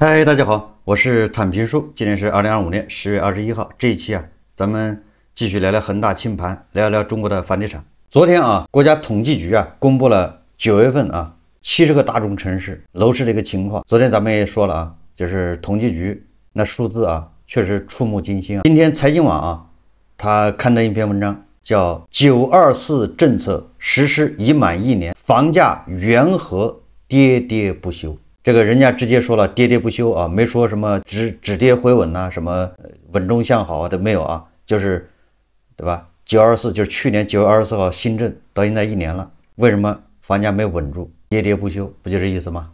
嗨，大家好，我是坦平叔，今天是2025年10月21号。这一期咱们继续聊聊恒大清盘，聊聊中国的房地产。昨天国家统计局公布了9月份70个大中城市楼市的一个情况。昨天咱们也说了就是统计局那数字确实触目惊心。今天财经网他刊登一篇文章，叫924政策实施已满1年，房价缘何跌跌不休。这个人家直接说了跌跌不休没说什么止跌回稳什么稳中向好都没有就是对吧？924就是去年9月24号新政到现在1年了，为什么房价没稳住，跌跌不休？不就这意思吗？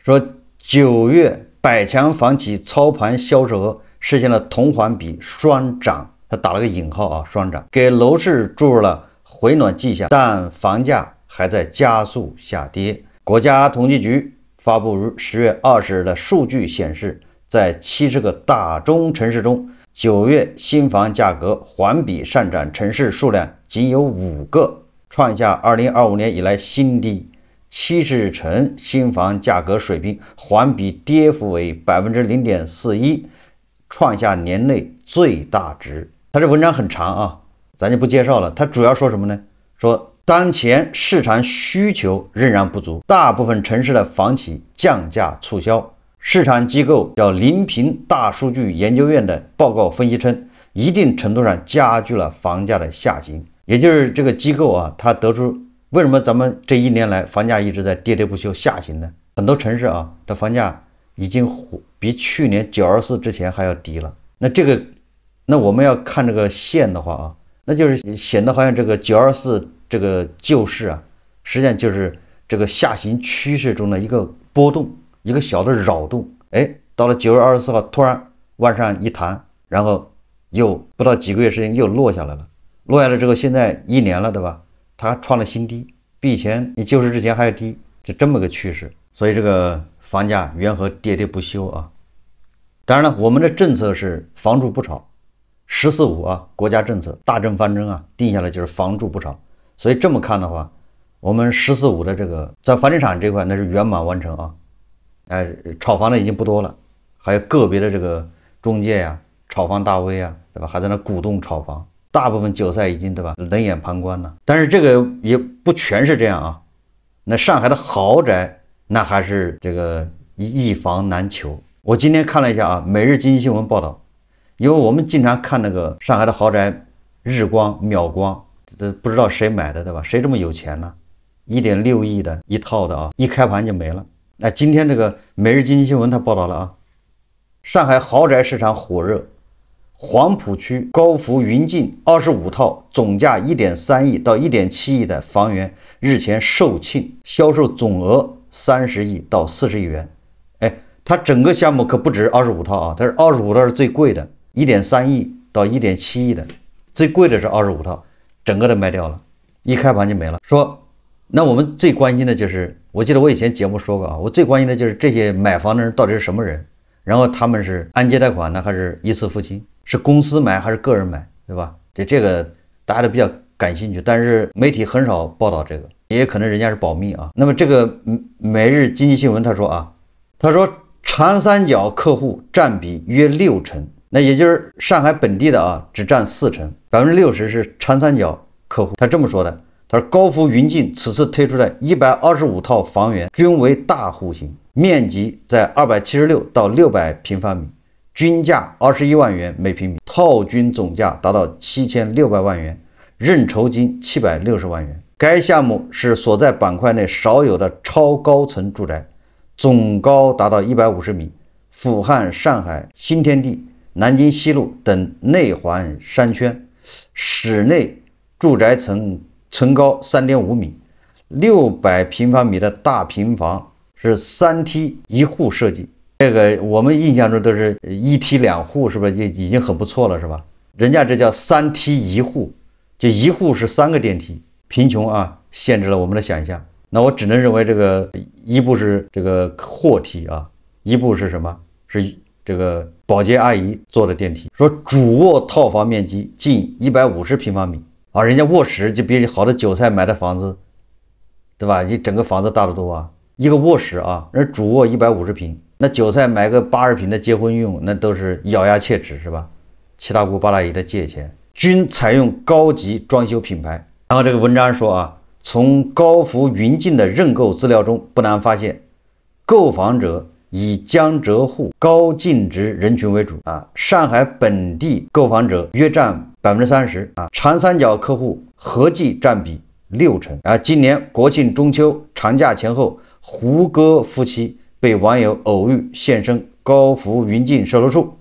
说9月百强房企操盘销售额实现了同环比双涨，他打了个引号双涨，给楼市注入了回暖迹象，但房价还在加速下跌。国家统计局发布于10月20日的数据显示，在70个大中城市中，9月新房价格环比上涨城市数量仅有5个，创下2025年以来新低。70城新房价格水平环比跌幅为 0.41%， 创下年内最大值。他这文章很长咱就不介绍了。他主要说什么呢？说当前市场需求仍然不足，大部分城市的房企降价促销。市场机构叫临平大数据研究院的报告分析称，一定程度上加剧了房价的下行。也就是这个机构他得出为什么咱们这1年来房价一直在跌跌不休下行呢？很多城市的房价已经比去年924之前还要低了。那我们要看这个线的话那就是显得好像这个924这个旧市实际上就是这个下行趋势中的一个波动，一个小的扰动。到了9月24号突然往上一弹，然后又不到几个月时间又落下来了。落下来之后现在1年了，对吧？它创了新低，比以前你旧市之前还要低，就这么个趋势。所以这个房价缘何跌跌不休当然了，我们的政策是房住不炒，“14五”国家政策大政方针定下来就是房住不炒。所以这么看的话，我们“14五”的这个在房地产这块那是圆满完成炒房的已经不多了，还有个别的这个中介炒房大 V 对吧？还在那鼓动炒房，大部分韭菜已经对吧冷眼旁观了。但是这个也不全是这样那上海的豪宅那还是这个一房难求。我今天看了一下每日经济新闻报道，因为我们经常看那个上海的豪宅日光秒光，这不知道谁买的对吧？谁这么有钱呢？1.6亿的一套的一开盘就没了。今天这个每日经济新闻它报道了上海豪宅市场火热，黄浦区高福云境25套总价1.3亿到1.7亿的房源日前售罄，销售总额30亿到40亿元。它整个项目可不止25套它是25套是最贵的，1.3亿到1.7亿的最贵的是25套，整个都卖掉了，一开盘就没了。说那我们最关心的就是，我记得我以前节目说过我最关心的就是这些买房的人到底是什么人，然后他们是按揭贷款呢还是一次付清，是公司买还是个人买，对吧？这个大家都比较感兴趣，但是媒体很少报道这个，也可能人家是保密那么这个每日经济新闻他说长三角客户占比约6成，那也就是上海本地的只占4成，60%是长三角客户。他这么说的，他说高福云境此次推出的125套房源均为大户型，面积在276到600平方米，均价21万元每平米，套均总价达到7600万元，认筹金760万元。该项目是所在板块内少有的超高层住宅，总高达到150米，俯瞰上海新天地、南京西路等内环商圈，室内住宅层高 3.5 米，600平方米的大平房，是3梯1户设计。这个我们印象中都是1梯2户，是不是已经很不错了，是吧？人家这叫3梯1户，就1户是3个电梯。贫穷限制了我们的想象。那我只能认为这个一部是这个货梯一部是什么？是这个保洁阿姨坐的电梯。说主卧套房面积近150平方米人家卧室就比好的韭菜买的房子，对吧？你整个房子大得多一个卧室人主卧150平，那韭菜买个80平的结婚用，那都是咬牙切齿是吧？七大姑八大姨的借钱，均采用高级装修品牌。然后这个文章说啊，从高福云晋的认购资料中不难发现，购房者以江浙沪高净值人群为主啊，上海本地购房者约占30%啊，长三角客户合计占比60%啊。今年国庆中秋长假前后，胡歌夫妻被网友偶遇现身高福云晋售楼处，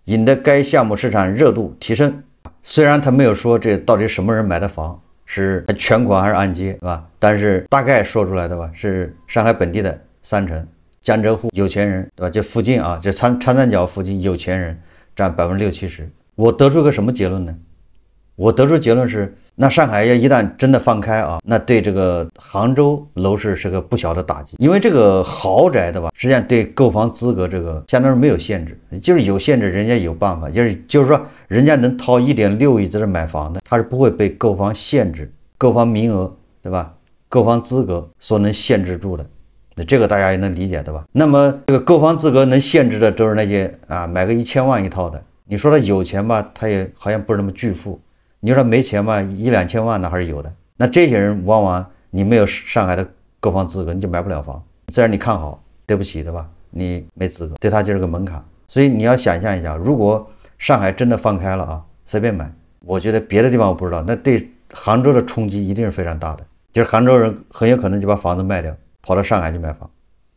引得该项目市场热度提升。虽然他没有说这到底什么人买的房，是全款还是按揭，对吧？但是大概说出来的吧，是上海本地的30%，江浙沪有钱人，对吧？这附近啊，这长三角附近有钱人占60-70%。我得出个什么结论呢？我得出结论是，那上海要一旦真的放开啊，那对这个杭州楼市是个不小的打击。因为这个豪宅的吧，实际上对购房资格这个相当于没有限制，就是有限制，人家有办法，就是说人家能掏1.6亿在这买房的，他是不会被购房限制、购房名额，对吧？购房资格所能限制住的。那这个大家也能理解，对吧？那么这个购房资格能限制的都是那些啊买个1000万一套的。你说他有钱吧，他也好像不是那么巨富。你说没钱吧，1-2千万的还是有的。那这些人往往你没有上海的购房资格，你就买不了房。虽然你看好，对不起，对吧？你没资格，对他就是个门槛。所以你要想象一下，如果上海真的放开了啊，随便买，我觉得别的地方我不知道，那对杭州的冲击一定是非常大的。就是杭州人很有可能就把房子卖掉，跑到上海去买房，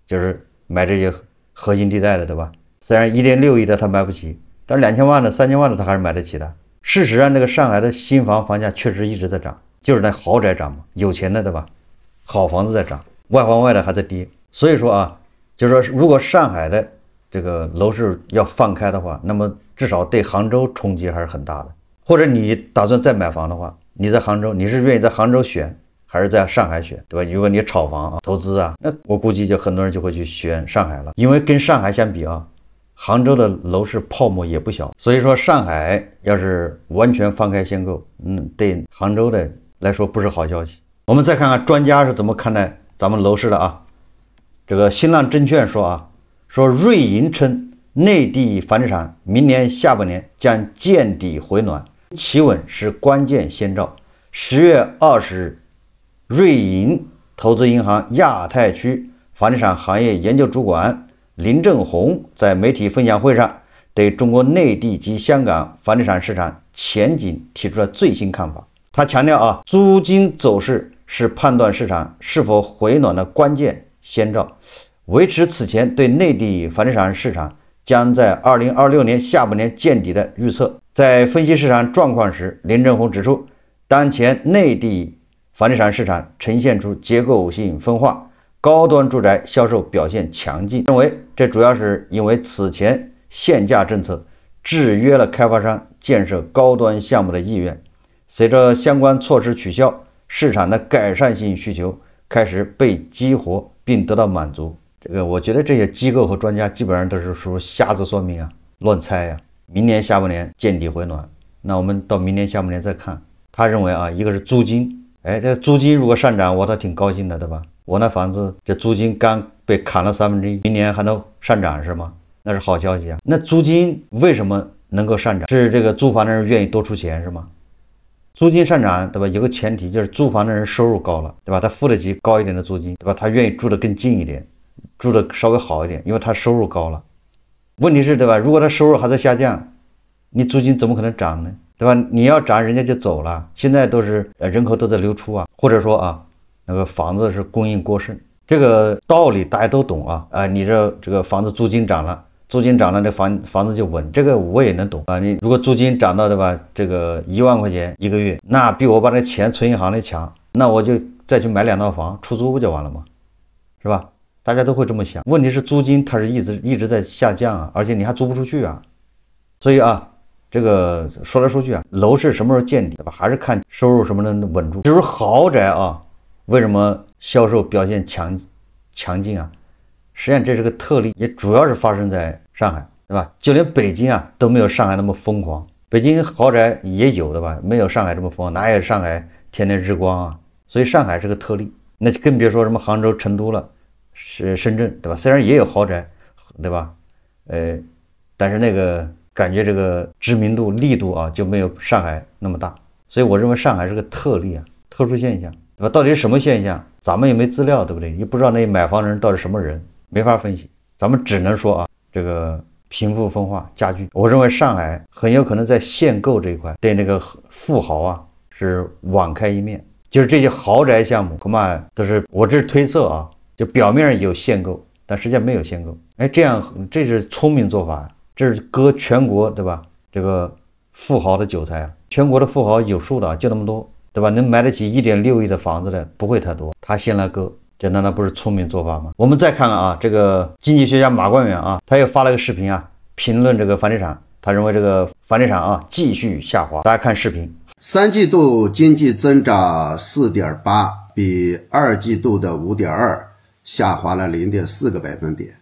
就是买这些核心地带的，对吧？虽然1.6亿的他买不起，但是2000万的、3000万的他还是买得起的。事实上，这个上海的新房房价确实一直在涨，就是那豪宅涨嘛，有钱的对吧？好房子在涨，外环外的还在跌。所以说啊，就是说，如果上海的这个楼市要放开的话，那么至少对杭州冲击还是很大的。或者你打算再买房的话，你在杭州，你是愿意在杭州选，还是在上海选，对吧？如果你炒房啊、投资啊，那我估计就很多人就会去选上海了，因为跟上海相比啊。杭州的楼市泡沫也不小，所以说上海要是完全放开限购，对杭州的来说不是好消息。我们再看看专家是怎么看待咱们楼市的啊。这个新浪证券说啊，说瑞银称内地房地产明年下半年将见底回暖，企稳是关键先兆。10月20日，瑞银投资银行亚太区房地产行业研究主管林正宏在媒体分享会上对中国内地及香港房地产市场前景提出了最新看法。他强调啊，租金走势是判断市场是否回暖的关键先兆，维持此前对内地房地产市场将在2026年下半年见底的预测。在分析市场状况时，林正宏指出，当前内地房地产市场呈现出结构性分化，高端住宅销售表现强劲，认为这主要是因为此前限价政策制约了开发商建设高端项目的意愿。随着相关措施取消，市场的改善性需求开始被激活并得到满足。这个我觉得这些机构和专家基本上都是属于瞎子说明啊，乱猜呀。明年下半年见底回暖，那我们到明年下半年再看。他认为啊，一个是租金，这租金如果上涨，我倒挺高兴的，对吧？我那房子这租金刚被砍了1/3，明年还能上涨是吗？那是好消息啊。那租金为什么能够上涨？是这个租房的人愿意多出钱是吗？租金上涨，对吧？有个前提就是租房的人收入高了，对吧？他付得起高一点的租金，对吧？他愿意住得更近一点，住得稍微好一点，因为他收入高了。问题是，对吧？如果他收入还在下降，你租金怎么可能涨呢？对吧？你要涨，人家就走了。现在都是人口都在流出啊，或者说啊，那个房子是供应过剩，这个道理大家都懂啊。你这个房子租金涨了，这房子就稳，这个我也能懂啊。你如果租金涨到对吧，这个1万块钱一个月，那比我把那钱存银行里强，那我就再去买2套房出租不就完了吗？是吧？大家都会这么想。问题是租金它是一直在下降啊，而且你还租不出去啊。所以啊，这个说来说去啊，楼市什么时候见底，对吧？还是看收入什么能稳住。就是豪宅啊，为什么销售表现强劲啊？实际上这是个特例，也主要是发生在上海，对吧？就连北京啊都没有上海那么疯狂。北京豪宅也有的吧，没有上海这么疯狂，哪有上海天天日光啊？所以上海是个特例，那更别说什么杭州、成都了，是深圳，对吧？虽然也有豪宅，对吧？但是那个感觉这个知名度力度啊就没有上海那么大，所以我认为上海是个特例啊，特殊现象，对吧？到底是什么现象？咱们也没资料，对不对？也不知道那买房人到底什么人，没法分析。咱们只能说啊，这个贫富分化加剧。我认为上海很有可能在限购这一块对那个富豪啊是网开一面，就是这些豪宅项目恐怕都是，我这是推测啊，就表面上有限购，但实际上没有限购。这样这是聪明做法，这是割全国，对吧？这个富豪的韭菜啊，全国的富豪有数的啊，就那么多，对吧？能买得起1.6亿的房子的不会太多，他先来割，这难道不是聪明做法吗？我们再看看啊，这个经济学家马冠远啊，他又发了个视频啊，评论这个房地产，他认为这个房地产啊继续下滑。大家看视频。3季度经济增长 4.8%， 比2季度的 5.2% 下滑了 0.4个百分点，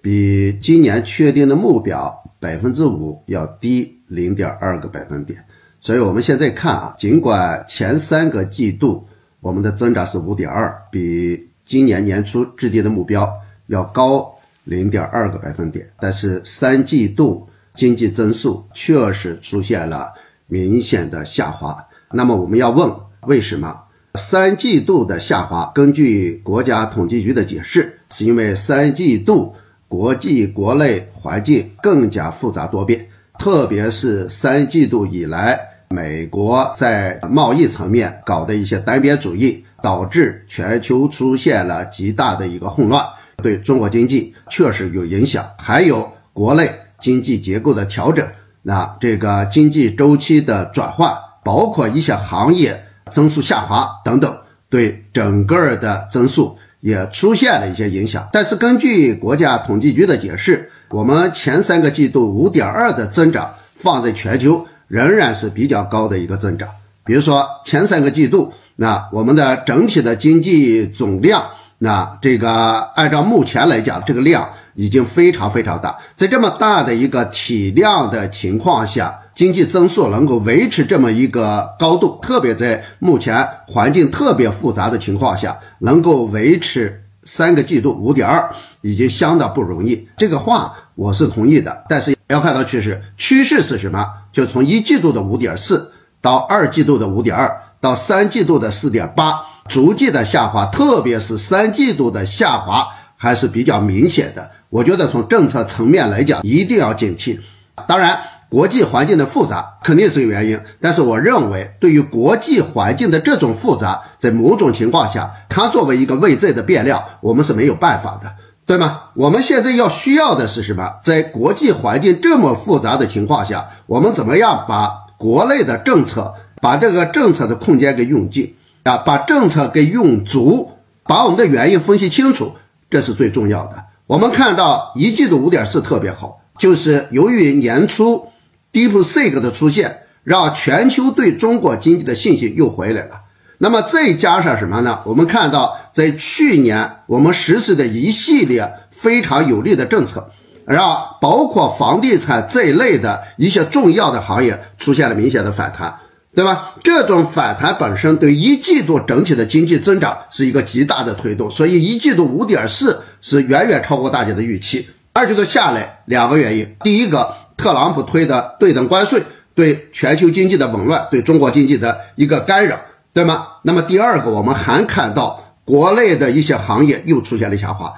比今年确定的目标 5% 要低 0.2个百分点。所以我们现在看啊，尽管前3个季度我们的增长是 5.2%， 比今年年初制定的目标要高 0.2个百分点，但是3季度经济增速确实出现了明显的下滑。那么我们要问，为什么3季度的下滑？根据国家统计局的解释，是因为3季度国际国内环境更加复杂多变，特别是3季度以来美国在贸易层面搞的一些单边主义，导致全球出现了极大的一个混乱，对中国经济确实有影响。还有国内经济结构的调整，那这个经济周期的转换，包括一些行业增速下滑等等，对整个的增速也出现了一些影响。但是根据国家统计局的解释，我们前3个季度 5.2% 的增长放在全球仍然是比较高的一个增长。比如说前3个季度，那我们的整体的经济总量，那这个按照目前来讲，这个量已经非常非常大。在这么大的一个体量的情况下，经济增速能够维持这么一个高度，特别在目前环境特别复杂的情况下，能够维持3个季度 5.2% 已经相当不容易。这个话我是同意的，但是要看到趋势。趋势是什么？就从1季度的 5.4% 到2季度的 5.2% 到3季度的 4.8%， 逐季的下滑，特别是3季度的下滑还是比较明显的。我觉得从政策层面来讲，一定要警惕。当然国际环境的复杂肯定是有原因，但是我认为对于国际环境的这种复杂，在某种情况下它作为一个外在的变量，我们是没有办法的，对吗？我们现在需要的是什么？在国际环境这么复杂的情况下，我们怎么样把国内的政策，把这个政策的空间给用尽啊，把政策给用足，把我们的原因分析清楚，这是最重要的。我们看到1季度 5.4% 特别好，就是由于年初 DeepSeek 的出现，让全球对中国经济的信心又回来了。那么再加上什么呢？我们看到在去年我们实施的一系列非常有利的政策，让包括房地产这一类的一些重要的行业出现了明显的反弹，对吧？这种反弹本身对1季度整体的经济增长是一个极大的推动，所以1季度 5.4% 是远远超过大家的预期。2季度下来2个原因，第一个，特朗普推的对等关税对全球经济的紊乱，对中国经济的一个干扰，对吗？那么第二个，我们还看到国内的一些行业又出现了下滑，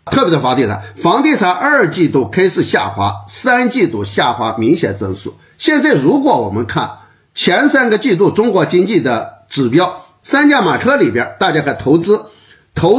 特别是房地产2季度开始下滑，3季度下滑明显增速。现在如果我们看前3个季度中国经济的指标，三驾马车里边，大家看投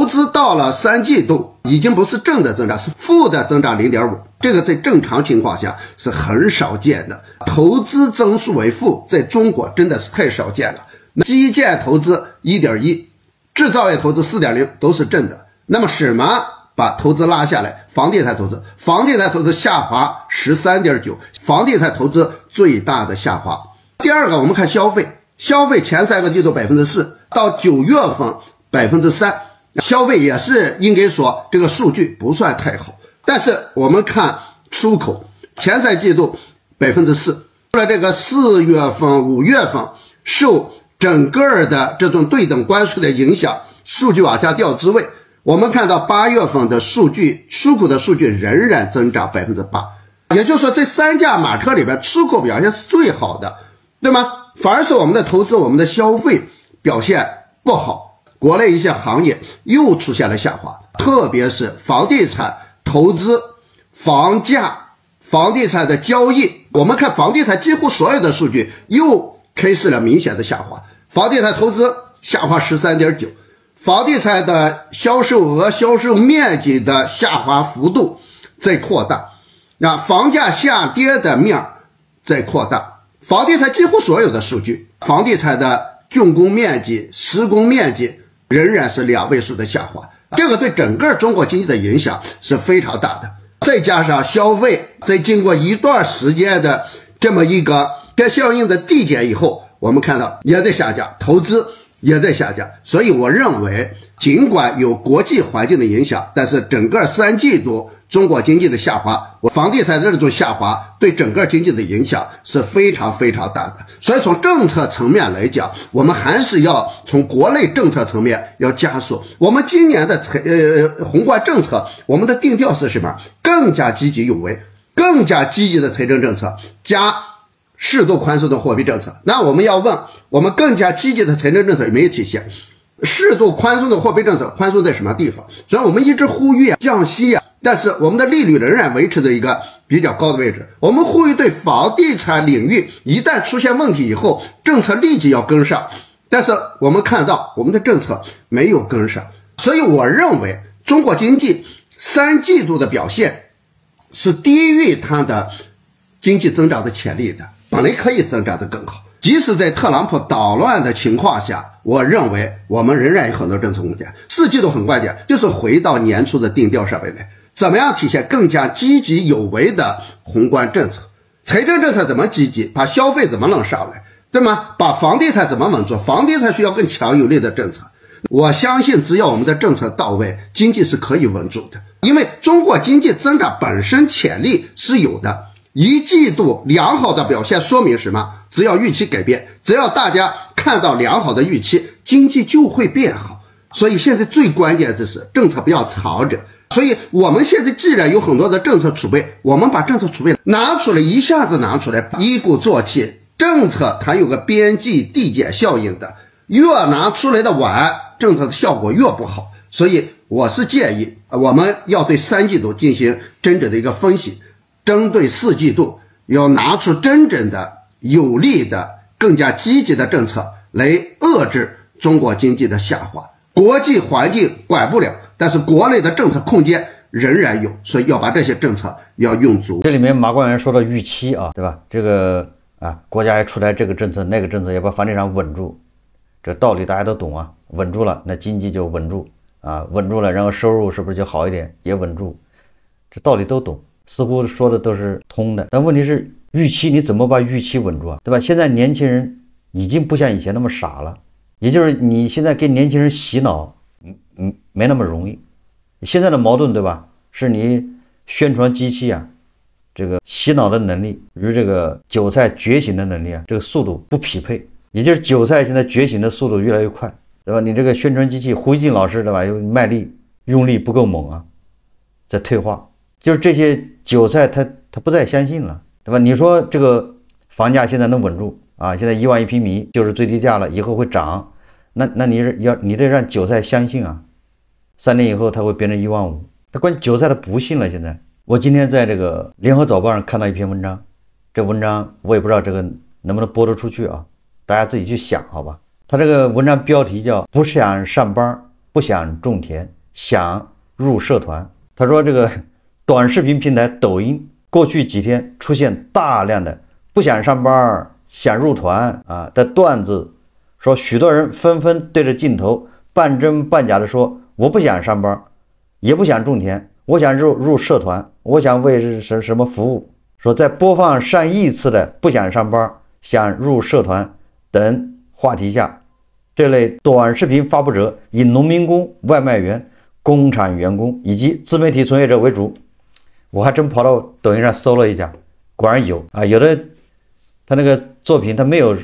资到了3季度已经不是正的增长，是负的增长 0.5%， 这个在正常情况下是很少见的。投资增速为负，在中国真的是太少见了。基建投资 1.1%， 制造业投资 4.0% 都是正的。那么什么把投资拉下来？房地产投资下滑 13.9%， 房地产投资最大的下滑。第二个，我们看消费前3个季度 4%， 到9月份 3%， 消费也是应该说这个数据不算太好。但是我们看出口前3季度 4%， 除了这个4月份5月份受整个的这种对等关税的影响，数据往下掉之外，我们看到8月份的数据，出口的数据仍然增长8%，也就是说这3驾马车里边出口表现是最好的，对吗？反而是我们的投资、我们的消费表现不好，国内一些行业又出现了下滑，特别是房地产投资、房价、房地产的交易，我们看房地产几乎所有的数据又开始了明显的下滑，房地产投资下滑 13.9%， 房地产的销售额、销售面积的下滑幅度在扩大，房价下跌的面在扩大，房地产几乎所有的数据，房地产的竣工面积、施工面积仍然是2位数的下滑，这个对整个中国经济的影响是非常大的。再加上消费在经过一段时间的这么一个效应的递减以后，我们看到也在下降，投资也在下降。所以我认为尽管有国际环境的影响，但是整个3季度中国经济的下滑，房地产的这种下滑对整个经济的影响是非常非常大的。所以从政策层面来讲，我们还是要从国内政策层面要加速。我们今年的宏观政策，我们的定调是什么？更加积极有为，更加积极的财政政策加适度宽松的货币政策。那我们要问，我们更加积极的财政政策有没有体现？适度宽松的货币政策宽松在什么地方？所以我们一直呼吁降息但是我们的利率仍然维持在一个比较高的位置。我们呼吁对房地产领域一旦出现问题以后，政策立即要跟上，但是我们看到我们的政策没有跟上。所以我认为中国经济3季度的表现是低于它的经济增长的潜力的，本来可以增长得更好。即使在特朗普捣乱的情况下，我认为我们仍然有很多政策空间。4季度很关键，就是回到年初的定调上面来，怎么样体现更加积极有为的宏观政策？财政政策怎么积极？把消费怎么能上来，对吗？把房地产怎么稳住？房地产需要更强有力的政策。我相信只要我们的政策到位，经济是可以稳住的。因为中国经济增长本身潜力是有的，1季度良好的表现说明什么？只要预期改变，只要大家看到良好的预期，经济就会变好。所以现在最关键的是政策不要藏着。所以我们现在既然有很多的政策储备，我们把政策储备拿出来，一下子拿出来，一鼓作气。政策它有个边际递减效应的，越拿出来的晚，政策的效果越不好。所以我是建议我们要对3季度进行真正的一个分析，针对4季度要拿出真正的有利的更加积极的政策来遏制中国经济的下滑。国际环境管不了，但是国内的政策空间仍然有，所以要把这些政策要用足。这里面马官员说到预期对吧？这个国家也出来这个政策那个政策，也把房地产稳住，这道理大家都懂稳住了，那经济就稳住稳住了，然后收入是不是就好一点，也稳住，这道理都懂，似乎说的都是通的。但问题是预期，你怎么把预期稳住对吧？现在年轻人已经不像以前那么傻了，也就是你现在给年轻人洗脑没那么容易。现在的矛盾对吧，是你宣传机器这个洗脑的能力与这个韭菜觉醒的能力这个速度不匹配，也就是韭菜现在觉醒的速度越来越快，对吧？你这个宣传机器胡锡进老师对吧，又卖力用力不够猛在退化，就是这些韭菜他不再相信了，对吧？你说这个房价现在能稳住现在1万1平米就是最低价了，以后会涨，那你得让韭菜相信3年以后它会变成1万5，但关键韭菜他不信了。现在我今天在这个联合早报上看到一篇文章，这文章我也不知道这个能不能播得出去大家自己去想好吧。他这个文章标题叫不想上班，不想种田，想入社团。他说这个短视频平台抖音过去几天出现大量的不想上班想入团的段子，说许多人纷纷对着镜头半真半假的说，我不想上班，也不想种田，我想入社团，我想为什么服务。说在播放上亿次的不想上班，想入社团等话题下，这类短视频发布者以农民工、外卖员、工厂员工以及自媒体从业者为主。我还真跑到抖音上搜了一下，果然有有的他那个作品他没有，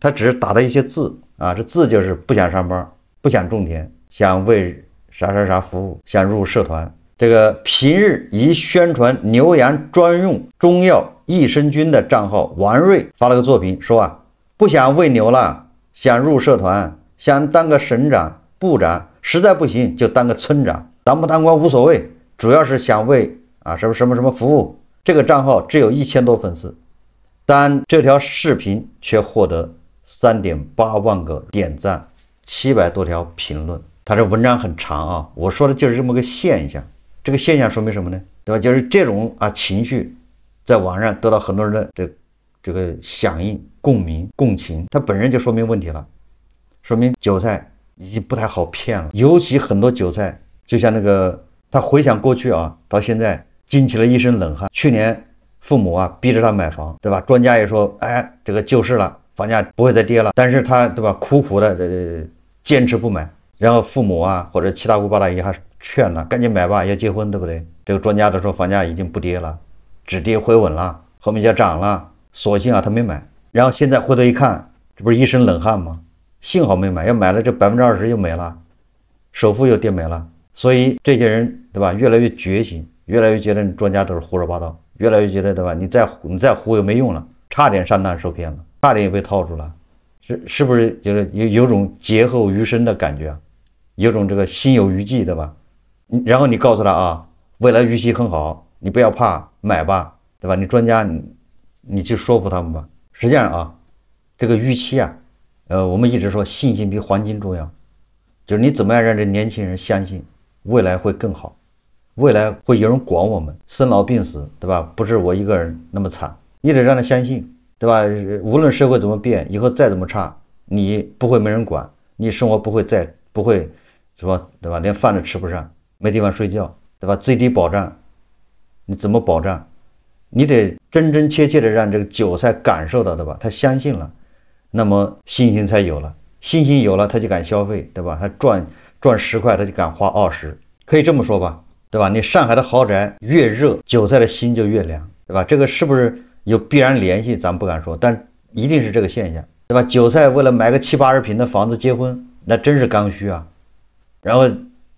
他只是打了一些字这字就是不想上班，不想种田，想为啥啥啥服务，想入社团。这个平日以宣传牛羊专用中药益生菌的账号王瑞发了个作品，说啊，不想喂牛了，想入社团，想当个省长、部长，实在不行就当个村长，当不当官无所谓，主要是想为什么服务。这个账号只有1000多粉丝，但这条视频却获得3.8万个点赞，700多条评论。他这文章很长啊，我说的就是这么个现象。这个现象说明什么呢？对吧？就是这种情绪在网上得到很多人的这个响应、共鸣、共情，它本身就说明问题了，说明韭菜已经不太好骗了。尤其很多韭菜，就像那个他回想过去啊，到现在惊起了一身冷汗。去年父母逼着他买房，对吧？专家也说，哎，这个救市了，房价不会再跌了，但是他对吧，苦苦的坚持不买。然后父母或者七大姑八大姨还劝了，赶紧买吧，要结婚，对不对？这个专家都说房价已经不跌了，止跌回稳了，后面就涨了，索性他没买。然后现在回头一看，这不是一身冷汗吗？幸好没买，要买了这20%又没了，首付又跌没了。所以这些人对吧，越来越觉醒，越来越觉得专家都是胡说八道，越来越觉得对吧，你再忽悠没用了，差点上当受骗了，差点也被套住了，是不是就是有种劫后余生的感觉啊？有种这个心有余悸，对吧？然后你告诉他未来预期很好，你不要怕，买吧，对吧？你专家你去说服他们吧。实际上这个预期我们一直说信心比黄金重要，就是你怎么样让这年轻人相信未来会更好，未来会有人管我们，生老病死，对吧？不是我一个人那么惨，你得让他相信，对吧？无论社会怎么变，以后再怎么差，你不会没人管，你生活不会是吧？对吧？连饭都吃不上，没地方睡觉，对吧？最低保障，你怎么保障？你得真真切切的让这个韭菜感受到，对吧？他相信了，那么信心才有了，信心有了，他就敢消费，对吧？他赚10块，他就敢花20，可以这么说吧，对吧？你上海的豪宅越热，韭菜的心就越凉，对吧？这个是不是有必然联系？咱不敢说，但一定是这个现象，对吧？韭菜为了买个70、80平的房子结婚，那真是刚需啊。然后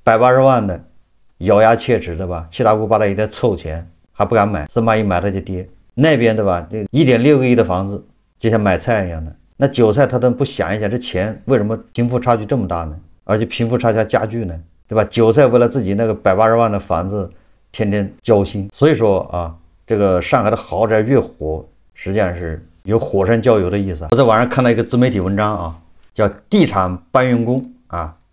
180万的咬牙切齿，对吧？七大姑八大姨在凑钱，还不敢买，生怕一买它就跌。那边对吧？这1.6个亿的房子，就像买菜一样的。那韭菜他都不想一想，这钱为什么贫富差距这么大呢？而且贫富差距还加剧呢，对吧？韭菜为了自己那个180万的房子，天天交心。所以说这个上海的豪宅越火，实际上是有火上浇油的意思。我在网上看到一个自媒体文章叫地产搬运工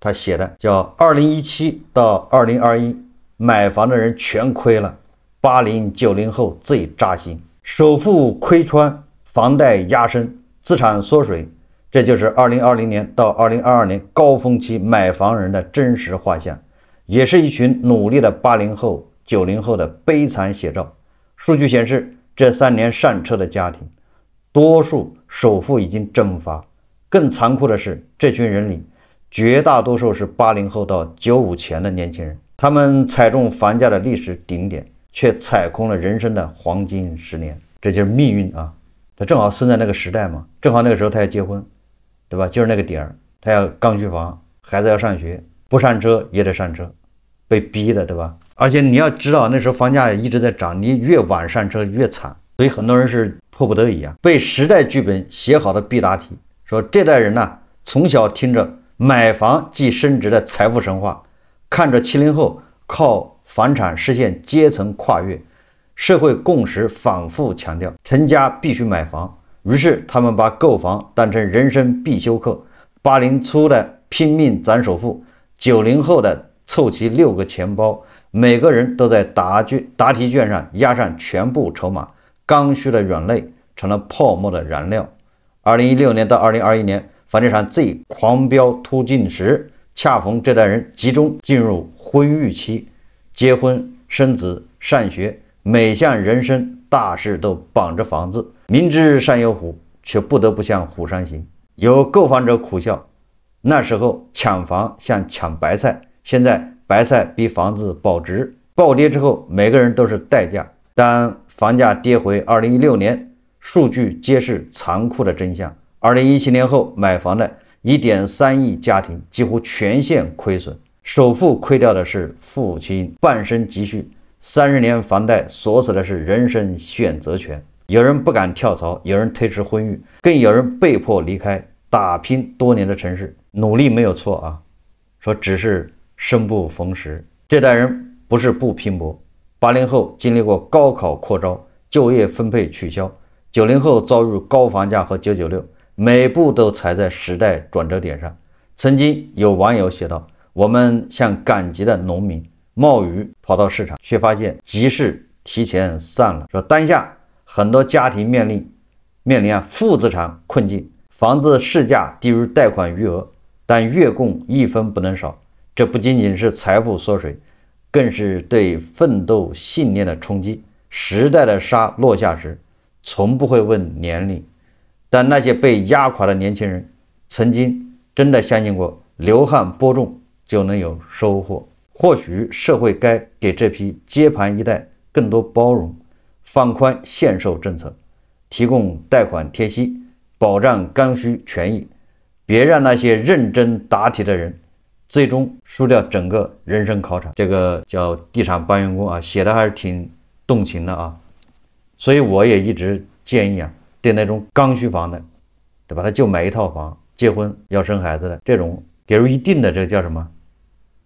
他写的叫2017到2021买房的人全亏了，80、90后最扎心，首付亏穿，房贷压身，资产缩水，这就是2020年到2022年高峰期买房人的真实画像，也是一群努力的80后、90后的悲惨写照。数据显示，这3年上车的家庭，多数首付已经蒸发。更残酷的是，这群人里绝大多数是80后到95前的年轻人，他们踩中房价的历史顶点，却踩空了人生的黄金10年。这就是命运他正好生在那个时代嘛，正好那个时候他要结婚，对吧？就是那个点儿，他要刚需房，孩子要上学，不上车也得上车，被逼的，对吧？而且你要知道，那时候房价一直在涨，你越晚上车越惨，所以很多人是迫不得已被时代剧本写好的必答题，说这代人从小听着买房即升值的财富神话，看着70后靠房产实现阶层跨越，社会共识反复强调成家必须买房，于是他们把购房当成人生必修课。80初的拼命攒首付，90后的凑齐6个钱包，每个人都在答题卷上压上全部筹码，刚需的软肋成了泡沫的燃料。2016年到2021年房地产最狂飙突进时，恰逢这代人集中进入婚育期，结婚生子上学，每项人生大事都绑着房子，明知山有虎，却不得不向虎山行。有购房者苦笑，那时候抢房像抢白菜，现在白菜比房子保值，暴跌之后每个人都是代价。当房价跌回2016年，数据揭示残酷的真相。2017年后买房的1.3亿家庭几乎全线亏损，首付亏掉的是父亲半生积蓄，30年房贷锁死的是人生选择权。有人不敢跳槽，有人推迟婚育，更有人被迫离开打拼多年的城市。努力没有错啊，说只是生不逢时。这代人不是不拼搏，80后经历过高考扩招、就业分配取消，90后遭遇高房价和996，每步都踩在时代转折点上。曾经有网友写道，我们像赶集的农民，冒雨跑到市场，却发现集市提前散了。说当下很多家庭面临负资产困境，房子市价低于贷款余额，但月供1分不能少。这不仅仅是财富缩水，更是对奋斗信念的冲击。时代的沙落下时，从不会问年龄，但那些被压垮的年轻人，曾经真的相信过流汗播种就能有收获。或许社会该给这批接盘一代更多包容，放宽限售政策，提供贷款贴息，保障刚需权益，别让那些认真答题的人最终输掉整个人生考场。这个叫地产搬运工啊，写的还是挺动情的啊。所以我也一直建议啊，对那种刚需房的，对吧？他就买一套房，结婚要生孩子的这种，给入一定的这个叫什么？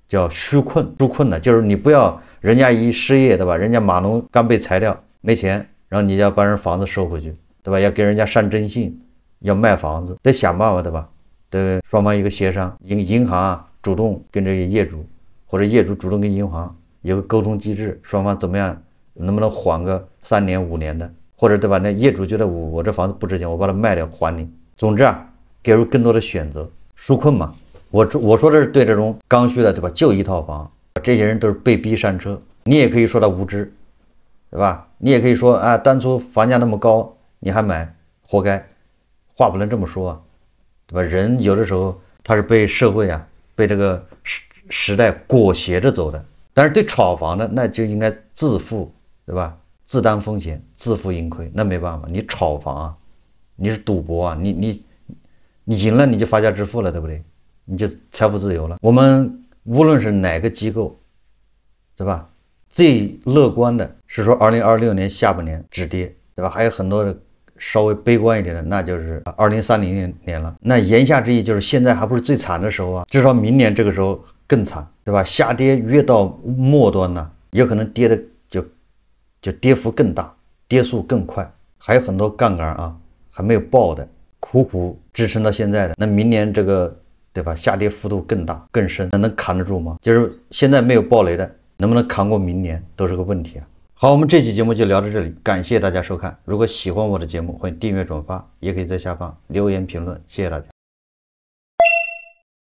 叫纾困的，就是你不要人家一失业，对吧？人家码农刚被裁掉，没钱，然后你要把人房子收回去，对吧？要给人家上征信，要卖房子，得想办法，对吧？得双方一个协商，银行啊主动跟这个业主，或者业主主动跟银行有个沟通机制，双方怎么样，能不能缓个3年5年的，或者对吧？那业主觉得我这房子不值钱，我把它卖掉还你。总之啊，给入更多的选择，纾困嘛。我说的是对这种刚需的，对吧？就一套房，这些人都是被逼上车。你也可以说他无知，对吧？你也可以说啊，当初房价那么高，你还买，活该。话不能这么说啊，对吧？人有的时候他是被社会啊，被这个时代裹挟着走的。但是对炒房的，那就应该自负，对吧？自担风险，自负盈亏。那没办法，你炒房啊，你是赌博啊，你赢了你就发家致富了，对不对？你就财富自由了。我们无论是哪个机构，对吧？最乐观的是说2026年下半年止跌，对吧？还有很多的稍微悲观一点的，那就是2030年了。那言下之意就是现在还不是最惨的时候啊，至少明年这个时候更惨，对吧？下跌越到末端呢，有可能跌的就跌幅更大，跌速更快，还有很多杠杆啊还没有爆的，苦支撑到现在的，那明年这个，对吧？下跌幅度更大更深，那能扛得住吗？就是现在没有暴雷的，能不能扛过明年都是个问题啊。好，我们这期节目就聊到这里，感谢大家收看。如果喜欢我的节目，欢迎订阅转发，也可以在下方留言评论，谢谢大家。